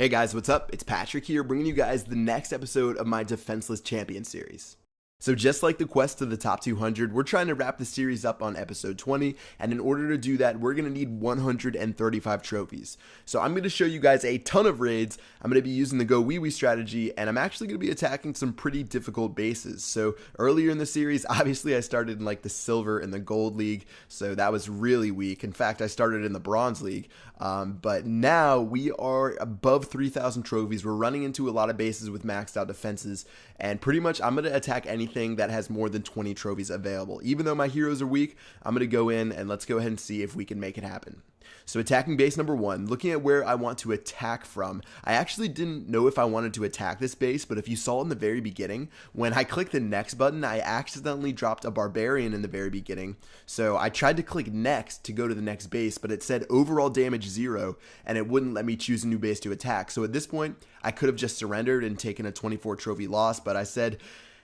Hey guys, what's up? It's Patrick here, bringing you guys the next episode of my Defenseless Champion series. So just like the quest to the top 200, we're trying to wrap the series up on episode 20, and in order to do that, we're going to need 135 trophies. So I'm going to show you guys a ton of raids. I'm going to be using the go wee wee strategy, and I'm actually going to be attacking some pretty difficult bases. So earlier in the series, obviously I started in like the silver and the gold league, so that was really weak. In fact, I started in the bronze league, but now we are above 3,000 trophies. We're running into a lot of bases with maxed out defenses, and pretty much I'm going to attack anything that has more than 20 trophies available. Even though my heroes are weak, I'm going to go in and let's go ahead and see if we can make it happen. So attacking base number 1, looking at where I want to attack from, I actually didn't know if I wanted to attack this base, but if you saw in the very beginning, when I clicked the next button, I accidentally dropped a barbarian in the very beginning. So I tried to click next to go to the next base, but it said overall damage 0, and it wouldn't let me choose a new base to attack. So at this point, I could have just surrendered and taken a 24 trophy loss, but I said,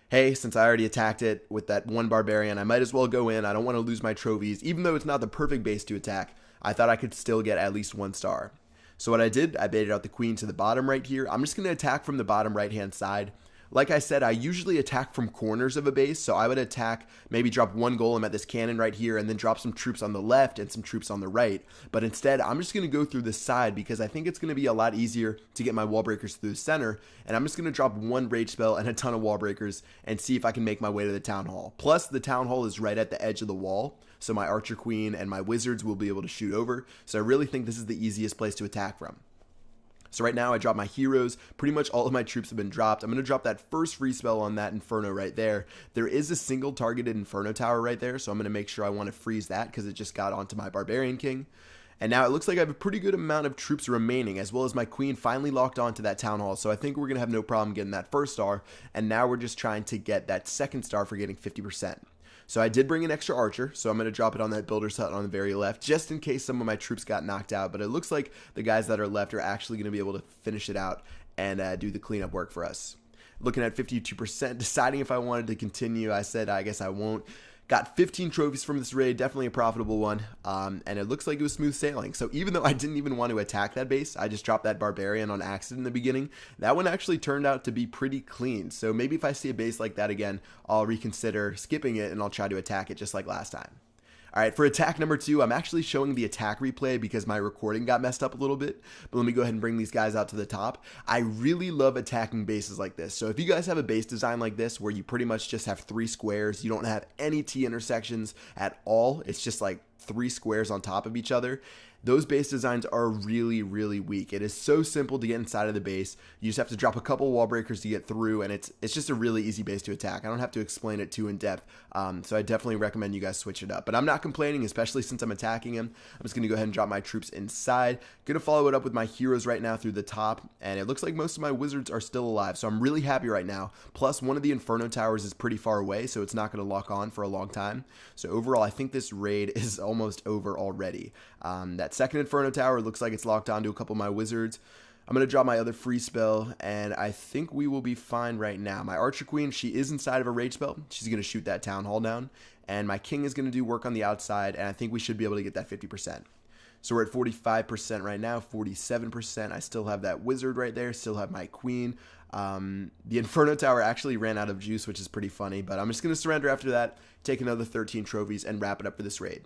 hey, since I already attacked it with that one barbarian, I might as well go in. I don't want to lose my trophies. Even though it's not the perfect base to attack, I thought I could still get at least 1 star. So what I did, I baited out the queen to the bottom right here. I'm just going to attack from the bottom right hand side. Like I said, I usually attack from corners of a base, so I would attack, maybe drop 1 golem at this cannon right here, and then drop some troops on the left and some troops on the right. But instead, I'm just going to go through the side because I think it's going to be a lot easier to get my wall breakers through the center, and I'm just going to drop 1 rage spell and a ton of wall breakers and see if I can make my way to the town hall. Plus, the town hall is right at the edge of the wall, so my archer queen and my wizards will be able to shoot over, so I really think this is the easiest place to attack from. So right now I drop my heroes. Pretty much all of my troops have been dropped. I'm going to drop that first free spell on that Inferno right there. There is a single targeted Inferno tower right there, so I'm going to make sure I want to freeze that because it just got onto my Barbarian King. And now it looks like I have a pretty good amount of troops remaining, as well as my queen finally locked onto that town hall. So I think we're going to have no problem getting that first star. And now we're just trying to get that second star for getting 50%. So I did bring an extra archer, so I'm going to drop it on that builder's hut on the very left, just in case some of my troops got knocked out. But it looks like the guys that are left are actually going to be able to finish it out and do the cleanup work for us. Looking at 52%, deciding if I wanted to continue, I said I guess I won't. Got 15 trophies from this raid, definitely a profitable one, and it looks like it was smooth sailing. So even though I didn't even want to attack that base, I just dropped that barbarian on accident in the beginning. That one actually turned out to be pretty clean. So maybe if I see a base like that again, I'll reconsider skipping it and I'll try to attack it just like last time. Alright, for attack number 2, I'm actually showing the attack replay because my recording got messed up a little bit, but let me go ahead and bring these guys out to the top. I really love attacking bases like this, so if you guys have a base design like this where you pretty much just have 3 squares, you don't have any T intersections at all, it's just like 3 squares on top of each other, those base designs are really, really weak. It is so simple to get inside of the base. You just have to drop a couple wall breakers to get through, and it's just a really easy base to attack. I don't have to explain it too in depth, so I definitely recommend you guys switch it up. But I'm not complaining, especially since I'm attacking him. I'm just going to go ahead and drop my troops inside. Going to follow it up with my heroes right now through the top, and it looks like most of my wizards are still alive, so I'm really happy right now. Plus, one of the Inferno towers is pretty far away, so it's not going to lock on for a long time. So overall, I think this raid is almost over already. That second Inferno tower looks like it's locked onto a couple of my wizards. I'm going to drop my other free spell, and I think we will be fine right now. My Archer Queen, she is inside of a rage spell. She's going to shoot that Town Hall down, and my King is going to do work on the outside, and I think we should be able to get that 50%. So we're at 45% right now, 47%. I still have that Wizard right there, still have my Queen. The Inferno Tower actually ran out of juice, which is pretty funny, but I'm just going to surrender after that, take another 13 trophies, and wrap it up for this raid.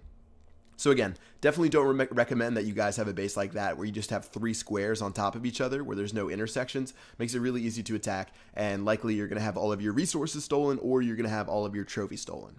So again, definitely don't recommend that you guys have a base like that where you just have 3 squares on top of each other where there's no intersections. Makes it really easy to attack, and likely you're going to have all of your resources stolen or you're going to have all of your trophies stolen.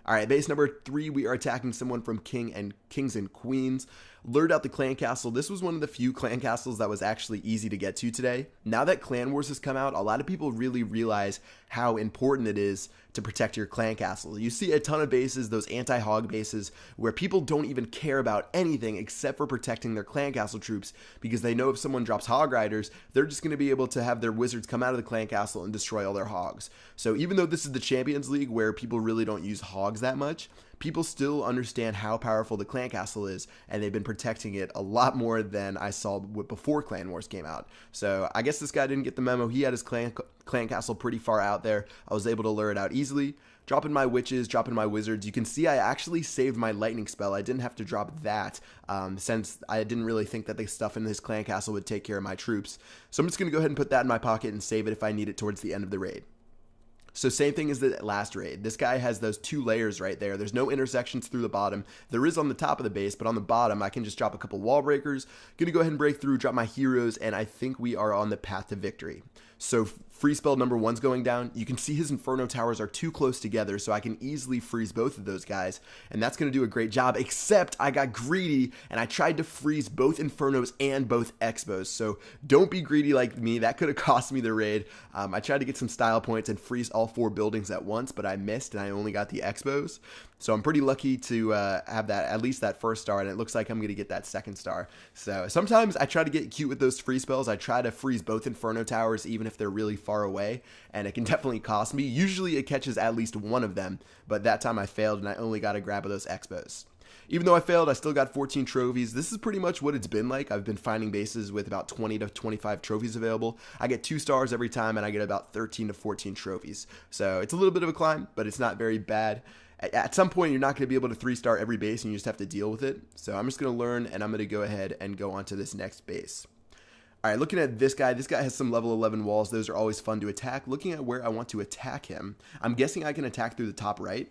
Alright, base number 3, we are attacking someone from Kings and Queens. Lured out the clan castle. This was one of the few clan castles that was actually easy to get to today. Now that Clan Wars has come out, a lot of people really realize how important it is to protect your clan castle. You see a ton of bases, those anti-hog bases, where people don't even care about anything except for protecting their clan castle troops because they know if someone drops hog riders, they're just going to be able to have their wizards come out of the clan castle and destroy all their hogs. So even though this is the Champions League where people really don't use hogs that much, people still understand how powerful the clan castle is, and they've been protecting it a lot more than I saw before Clan Wars came out. So I guess this guy didn't get the memo. He had his clan castle pretty far out there. I was able to lure it out easily. Dropping my witches, dropping my wizards. You can see I actually saved my lightning spell. I didn't have to drop that since I didn't really think that the stuff in this clan castle would take care of my troops. So I'm just going to go ahead and put that in my pocket and save it if I need it towards the end of the raid. So same thing as the last raid. This guy has those 2 layers right there. There's no intersections through the bottom. There is on the top of the base, but on the bottom, I can just drop a couple wall breakers. Gonna go ahead and break through, drop my heroes, and I think we are on the path to victory. So free spell number 1's going down. You can see his Inferno Towers are too close together, so I can easily freeze both of those guys, and that's going to do a great job, except I got greedy, and I tried to freeze both Infernos and both Expos, so don't be greedy like me. That could have cost me the raid. I tried to get some style points and freeze all 4 buildings at once, but I missed, and I only got the Expos, so I'm pretty lucky to have that, at least that first star, and it looks like I'm going to get that second star. So sometimes I try to get cute with those free spells. I try to freeze both Inferno Towers, even if they're really far away, and it can definitely cost me. Usually it catches at least one of them, but that time I failed and I only got a grab of those Expos. Even though I failed, I still got 14 trophies. This is pretty much what it's been like. I've been finding bases with about 20 to 25 trophies available. I get 2 stars every time, and I get about 13 to 14 trophies. So it's a little bit of a climb, but it's not very bad. At some point, you're not going to be able to 3-star every base, and you just have to deal with it. So I'm just going to learn, and I'm going to go ahead and go on to this next base. All right, looking at this guy has some level 11 walls. Those are always fun to attack. Looking at where I want to attack him, I'm guessing I can attack through the top right,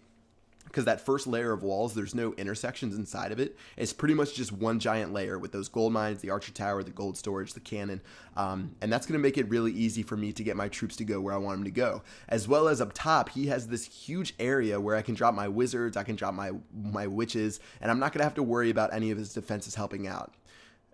because that first layer of walls, there's no intersections inside of it. It's pretty much just one giant layer with those gold mines, the archer tower, the gold storage, the cannon, and that's going to make it really easy for me to get my troops to go where I want them to go. As well as up top, he has this huge area where I can drop my wizards, I can drop my witches, and I'm not going to have to worry about any of his defenses helping out.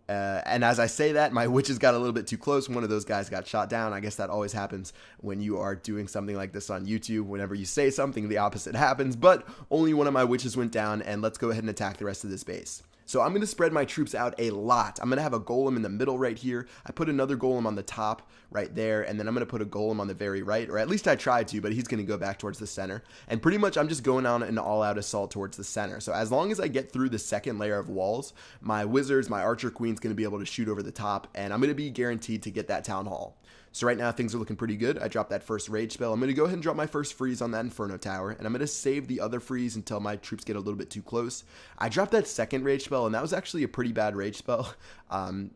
And as I say that, my witches got a little bit too close. One of those guys got shot down. I guess that always happens when you are doing something like this on YouTube. Whenever you say something, the opposite happens. But only one of my witches went down, and let's go ahead and attack the rest of this base. So I'm going to spread my troops out a lot. I'm going to have a golem in the middle right here. I put another golem on the top right there, and then I'm going to put a golem on the very right, or at least I tried to, but he's going to go back towards the center. And pretty much I'm just going on an all-out assault towards the center. So as long as I get through the second layer of walls, my wizards, my archer queen's going to be able to shoot over the top, and I'm going to be guaranteed to get that town hall. So right now things are looking pretty good. I dropped that first rage spell. I'm going to go ahead and drop my first freeze on that Inferno Tower, and I'm going to save the other freeze until my troops get a little bit too close. I dropped that second rage spell, and that was actually a pretty bad rage spell.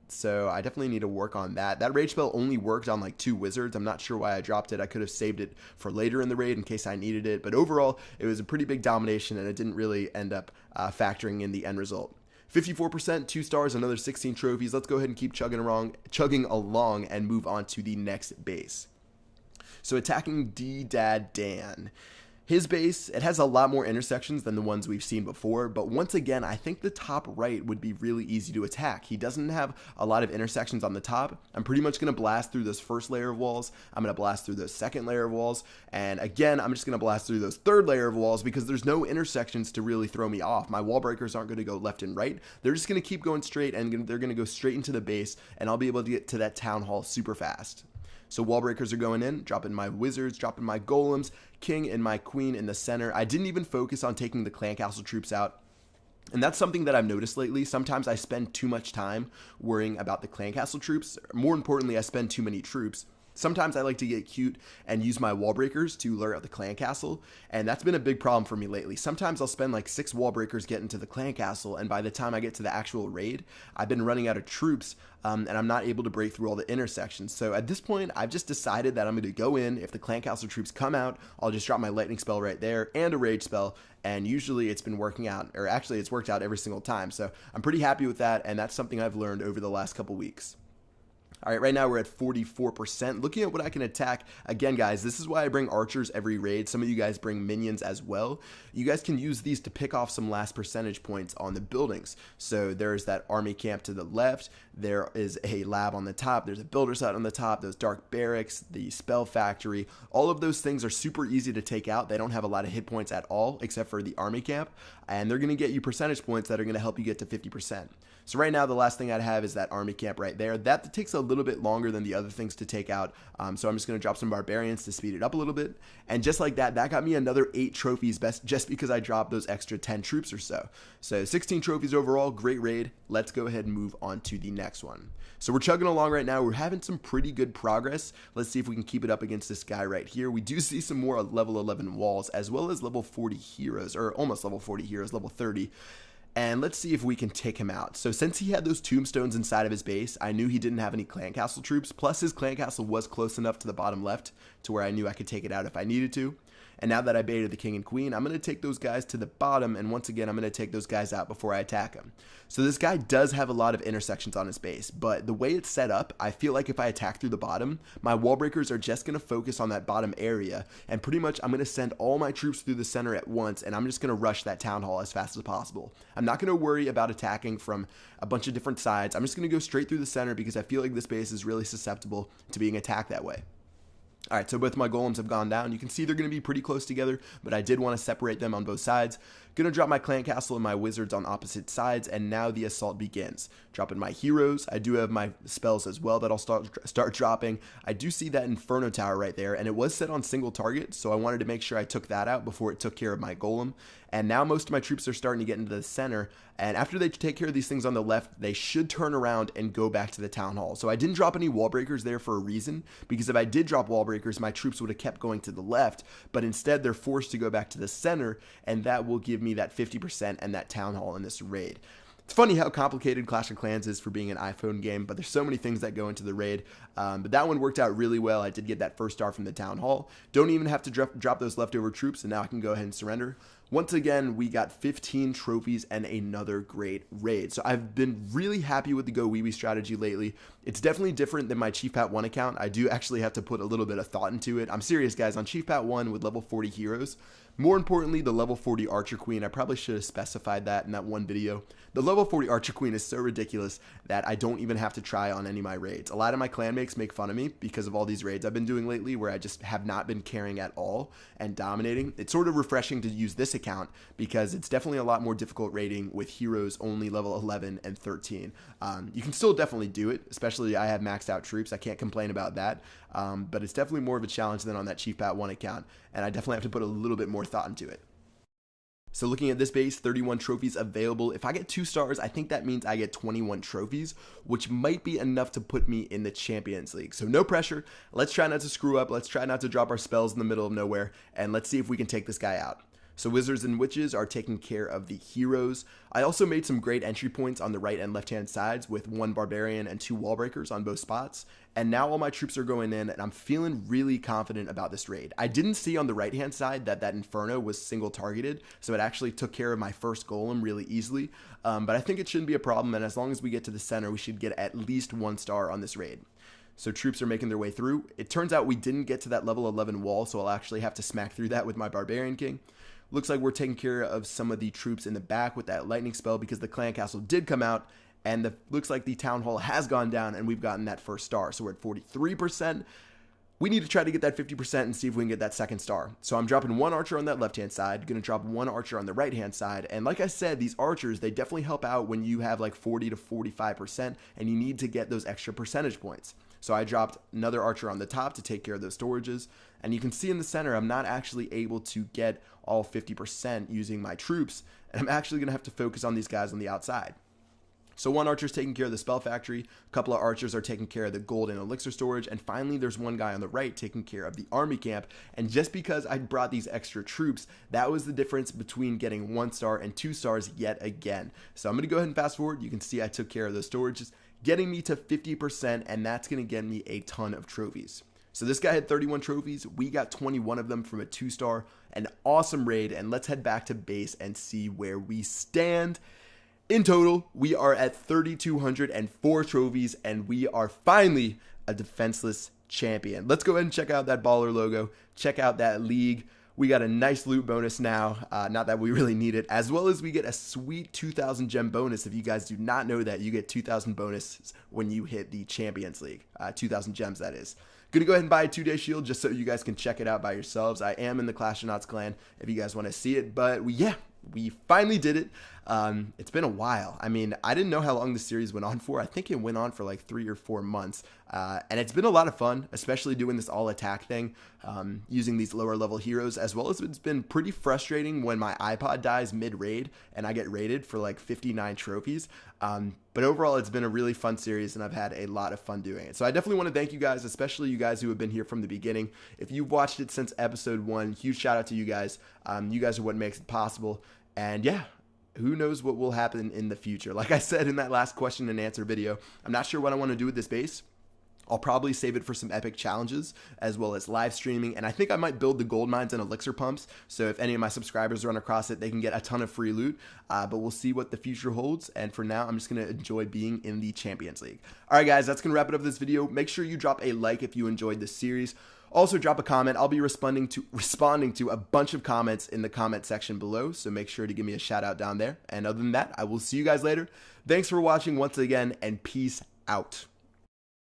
So I definitely need to work on that. That rage spell only worked on like 2 wizards. I'm not sure why I dropped it. I could have saved it for later in the raid in case I needed it. But overall, it was a pretty big domination, and it didn't really end up factoring in the end result. 54%, 2 stars, another 16 trophies. Let's go ahead and keep chugging along and move on to the next base. So attacking D-Dad Dan. His base, it has a lot more intersections than the ones we've seen before, but once again, I think the top right would be really easy to attack. He doesn't have a lot of intersections on the top. I'm pretty much going to blast through this first layer of walls. I'm going to blast through the second layer of walls, and again, I'm just going to blast through those third layer of walls because there's no intersections to really throw me off. My wall breakers aren't going to go left and right. They're just going to keep going straight, and they're going to go straight into the base, and I'll be able to get to that town hall super fast. So wall breakers are going in, dropping my wizards, dropping my golems, king and my queen in the center. I didn't even focus on taking the clan castle troops out. And that's something that I've noticed lately. Sometimes I spend too much time worrying about the clan castle troops. More importantly, I spend too many troops. Sometimes I like to get cute and use my wall breakers to lure out the clan castle, and that's been a big problem for me lately. Sometimes I'll spend like 6 wall breakers getting to the clan castle, and by the time I get to the actual raid, I've been running out of troops, and I'm not able to break through all the intersections. So at this point, I've just decided that I'm going to go in. If the clan castle troops come out, I'll just drop my lightning spell right there and a rage spell, and usually it's been working out, or actually it's worked out every single time. So I'm pretty happy with that, and that's something I've learned over the last couple weeks. All right, right now we're at 44%. Looking at what I can attack, again, guys, this is why I bring archers every raid. Some of you guys bring minions as well. You guys can use these to pick off some last percentage points on the buildings. So there's that army camp to the left. There is a lab on the top. There's a builder site on the top. Those dark barracks, the spell factory. All of those things are super easy to take out. They don't have a lot of hit points at all, except for the army camp. And they're going to get you percentage points that are going to help you get to 50%. So right now, the last thing I'd have is that army camp right there. That takes a little bit longer than the other things to take out. So I'm just going to drop some barbarians to speed it up a little bit. And just like that, that got me another 8 trophies just because I dropped those extra 10 troops or so. So 16 trophies overall, great raid. Let's go ahead and move on to the next one. So we're chugging along right now. We're having some pretty good progress. Let's see if we can keep it up against this guy right here. We do see some more level 11 walls as well as level 40 heroes, or almost level 40 heroes, level 30. And let's see if we can take him out. So since he had those tombstones inside of his base, I knew he didn't have any clan castle troops. Plus his clan castle was close enough to the bottom left to where I knew I could take it out if I needed to. And now that I baited the king and queen, I'm going to take those guys to the bottom. And once again, I'm going to take those guys out before I attack him. So this guy does have a lot of intersections on his base. But the way it's set up, I feel like if I attack through the bottom, my wall breakers are just going to focus on that bottom area. And pretty much I'm going to send all my troops through the center at once. And I'm just going to rush that town hall as fast as possible. I'm not going to worry about attacking from a bunch of different sides. I'm just going to go straight through the center because I feel like this base is really susceptible to being attacked that way. All right, so both my golems have gone down. You can see they're going to be pretty close together, but I did want to separate them on both sides. Going to drop my clan castle and my wizards on opposite sides, and now the assault begins. Dropping my heroes. I do have my spells as well that I'll start dropping. I do see that Inferno Tower right there, and it was set on single target, so I wanted to make sure I took that out before it took care of my golem. And now most of my troops are starting to get into the center, and after they take care of these things on the left, they should turn around and go back to the town hall. So I didn't drop any wall breakers there for a reason, because if I did drop wall breakers, my troops would have kept going to the left, but instead they're forced to go back to the center, and that will give me that 50% and that town hall in this raid. It's funny how complicated Clash of Clans is for being an iPhone game, but there's so many things that go into the raid. But that one worked out really well. I did get that first star from the town hall. Don't even have to drop those leftover troops, and now I can go ahead and surrender. Once again, we got 15 trophies and another great raid. So I've been really happy with the Go Wee Wee strategy lately. It's definitely different than my Chief Pat 1 account. I do actually have to put a little bit of thought into it. I'm serious, guys. On Chief Pat 1 with level 40 heroes, more importantly, the level 40 Archer Queen, I probably should have specified that in that one video. The level 40 Archer Queen is so ridiculous that I don't even have to try on any of my raids. A lot of my clanmates make fun of me because of all these raids I've been doing lately where I just have not been carrying at all and dominating. It's sort of refreshing to use this account because it's definitely a lot more difficult raiding with heroes only level 11 and 13. You can still definitely do it, especially I have maxed out troops. I can't complain about that, but it's definitely more of a challenge than on that Chief Pat 1 account, and I definitely have to put a little bit more thought into it. So looking at this base, 31 trophies available. If I get 2 stars, I think that means I get 21 trophies, which might be enough to put me in the Champions League. So no pressure. Let's try not to screw up. Let's try not to drop our spells in the middle of nowhere, and let's see if we can take this guy out. So wizards and witches are taking care of the heroes. I also made some great entry points on the right and left hand sides with 1 barbarian and 2 wall breakers on both spots. And now all my troops are going in and I'm feeling really confident about this raid. I didn't see on the right hand side that Inferno was single targeted, so it actually took care of my first golem really easily. But I think it shouldn't be a problem, and as long as we get to the center, we should get at least 1 star on this raid. So troops are making their way through. It turns out we didn't get to that level 11 wall, so I'll actually have to smack through that with my Barbarian King. Looks like we're taking care of some of the troops in the back with that lightning spell because the clan castle did come out, and looks like the town hall has gone down and we've gotten that first star. So we're at 43%. We need to try to get that 50% and see if we can get that second star. So I'm dropping 1 archer on that left-hand side, going to drop 1 archer on the right-hand side. And like I said, these archers, they definitely help out when you have like 40 to 45% and you need to get those extra percentage points. So I dropped another archer on the top to take care of those storages. And you can see in the center, I'm not actually able to get all 50% using my troops. And I'm actually going to have to focus on these guys on the outside. So 1 archer's taking care of the spell factory, a couple of archers are taking care of the gold and elixir storage, and finally there's 1 guy on the right taking care of the army camp. And just because I brought these extra troops, that was the difference between getting 1 star and 2 stars yet again. So I'm going to go ahead and fast forward. You can see I took care of those storages, getting me to 50%, and that's going to get me a ton of trophies. So this guy had 31 trophies. We got 21 of them from a 2-star. An awesome raid, and let's head back to base and see where we stand. In total, we are at 3,204 trophies, and we are finally a defenseless champion. Let's go ahead and check out that baller logo. Check out that league. We got a nice loot bonus now, not that we really need it, as well as we get a sweet 2,000 gem bonus. If you guys do not know that, you get 2,000 bonuses when you hit the Champions League, 2,000 gems that is. Gonna go ahead and buy a 2-day shield just so you guys can check it out by yourselves. I am in the Clash of Knots clan if you guys want to see it, but yeah, we finally did it. It's been a while. I mean, I didn't know how long the series went on for. I think it went on for like 3 or 4 months. And it's been a lot of fun, especially doing this all attack thing, using these lower level heroes, as well as it's been pretty frustrating when my iPod dies mid raid and I get raided for like 59 trophies. But overall, it's been a really fun series and I've had a lot of fun doing it. So I definitely want to thank you guys, especially you guys who have been here from the beginning. If you've watched it since episode 1, huge shout out to you guys. You guys are what makes it possible. And yeah, who knows what will happen in the future. Like I said in that last question and answer video, I'm not sure what I want to do with this base. I'll probably save it for some epic challenges as well as live streaming. And I think I might build the gold mines and elixir pumps. So if any of my subscribers run across it, they can get a ton of free loot. But we'll see what the future holds. And for now, I'm just going to enjoy being in the Champions League. All right, guys, that's going to wrap it up this video. Make sure you drop a like if you enjoyed this series. Also, drop a comment. I'll be responding to a bunch of comments in the comment section below. So make sure to give me a shout out down there. And other than that, I will see you guys later. Thanks for watching once again, and peace out.